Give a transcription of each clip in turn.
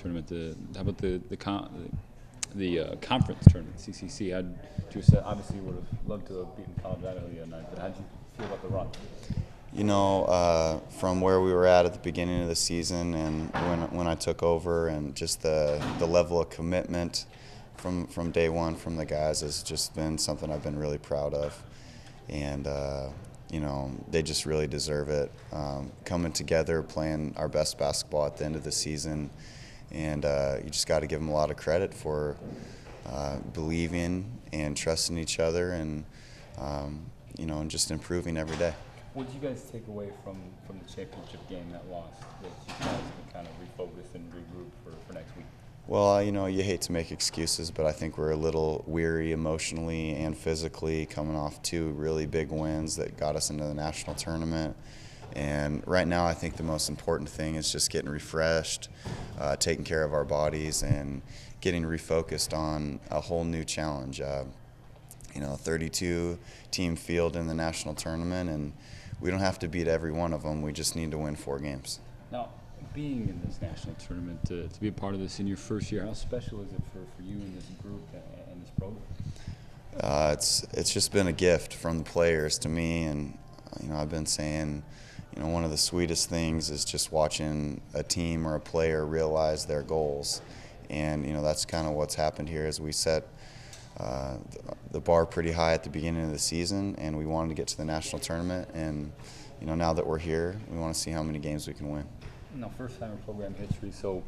tournament? How about the conference tournament, CCC? Obviously you would have loved to have beaten Colorado the other night, but how did you feel about the run? You know, from where we were at the beginning of the season and when I took over, and just the level of commitment from day one from the guys has just been something I've been really proud of. And, you know, they just really deserve it. Coming together, playing our best basketball at the end of the season, and you just got to give them a lot of credit for believing and trusting each other, and, you know, and just improving every day. What did you guys take away from the championship game that lost that you guys can kind of refocus and regroup for next week? Well, you know, you hate to make excuses, but I think we're a little weary emotionally and physically coming off 2 really big wins that got us into the national tournament. And right now I think the most important thing is just getting refreshed, taking care of our bodies, and getting refocused on a whole new challenge. You know, 32-team field in the national tournament, and we don't have to beat every one of them. We just need to win 4 games. Now, being in this national tournament, to be a part of this in your first year, how special is it for you and this group and this program? It's just been a gift from the players to me, and you know, I've been saying, you know, one of the sweetest things is just watching a team or a player realize their goals, and you know, that's kind of what's happened here. As we set the bar pretty high at the beginning of the season, and we wanted to get to the national tournament, and you know, now that we're here, we want to see how many games we can win. Now, first time in program history, so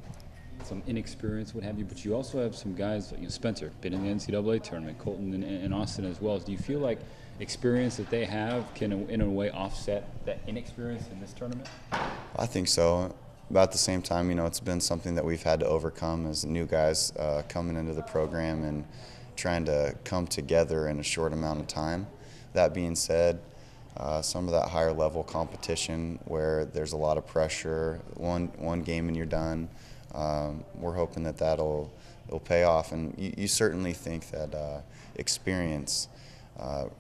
some inexperience, what have you, but you also have some guys, you know, Spencer, been in the NCAA tournament, Colton and Austin as well. Do you feel like experience that they have can, in a way, offset that inexperience in this tournament? I think so. But at the same time, you know, it's been something that we've had to overcome as new guys coming into the program and trying to come together in a short amount of time. That being said, some of that higher level competition where there's a lot of pressure, one game and you're done, we're hoping that it'll pay off. And you certainly think that experience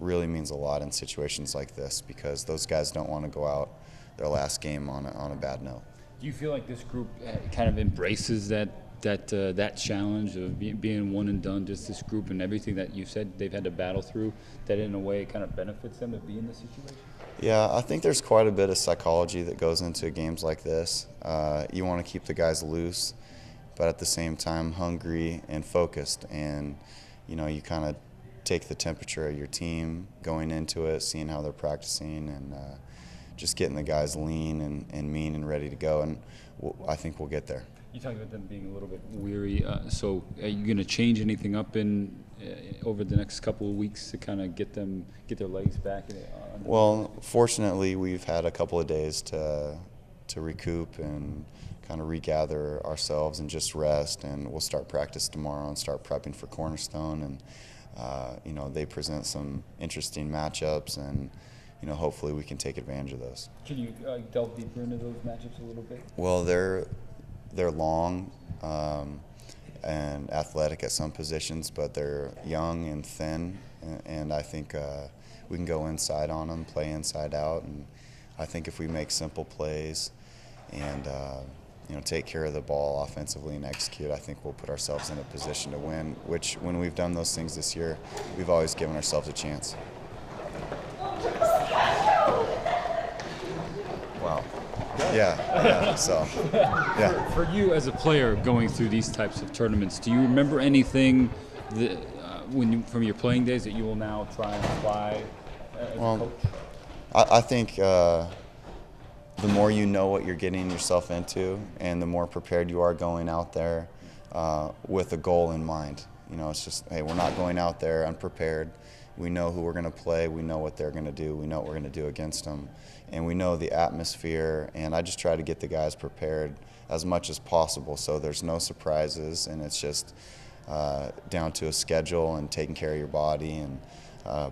really means a lot in situations like this, because those guys don't want to go out their last game on a bad note. Do you feel like this group kind of embraces that challenge of being one and done, just this group and everything that you said they've had to battle through, that in a way kind of benefits them to be in this situation? Yeah, I think there's quite a bit of psychology that goes into games like this. You want to keep the guys loose, but at the same time hungry and focused, and you know, you kind of take the temperature of your team going into it, seeing how they're practicing, and just getting the guys lean and mean and ready to go, and I think we'll get there. You talked about them being a little bit weary. So, are you going to change anything up over the next couple of weeks to kind of get their legs back? Well, fortunately, we've had a couple of days to recoup and kind of regather ourselves and just rest. And we'll start practice tomorrow and start prepping for Cornerstone. And you know, they present some interesting matchups, and you know, hopefully we can take advantage of those. Can you delve deeper into those matchups a little bit? Well, they're long and athletic at some positions, but they're young and thin, and I think we can go inside on them, play inside out, and I think if we make simple plays and you know, take care of the ball offensively and execute, I think we'll put ourselves in a position to win, which when we've done those things this year, we've always given ourselves a chance. Wow. Yeah. So, yeah. For you as a player going through these types of tournaments, do you remember anything that, from your playing days that you will now try and apply as a coach? I think the more you know what you're getting yourself into, and the more prepared you are going out there with a goal in mind. You know, it's just, hey, we're not going out there unprepared. We know who we're going to play. We know what they're going to do. We know what we're going to do against them. And we know the atmosphere. And I just try to get the guys prepared as much as possible so there's no surprises, and it's just down to a schedule and taking care of your body and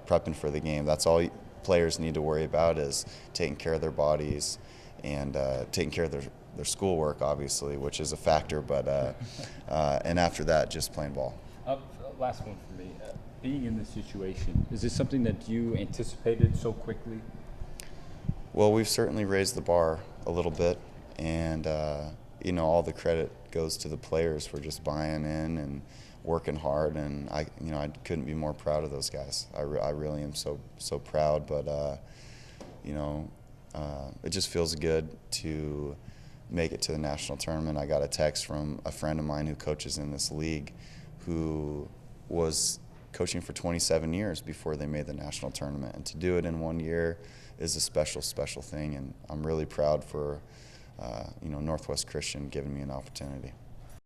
prepping for the game. That's all players need to worry about, is taking care of their bodies and taking care of their schoolwork, obviously, which is a factor. But and after that, just playing ball. Last one for me. Being in this situation, is this something that you anticipated so quickly? Well, we've certainly raised the bar a little bit, and you know, all the credit goes to the players for just buying in and working hard, and I couldn't be more proud of those guys. I really am so proud, but it just feels good to make it to the national tournament. I got a text from a friend of mine who coaches in this league, who was coaching for 27 years before they made the national tournament, and to do it in 1 year is a special thing, and I'm really proud for Northwest Christian giving me an opportunity.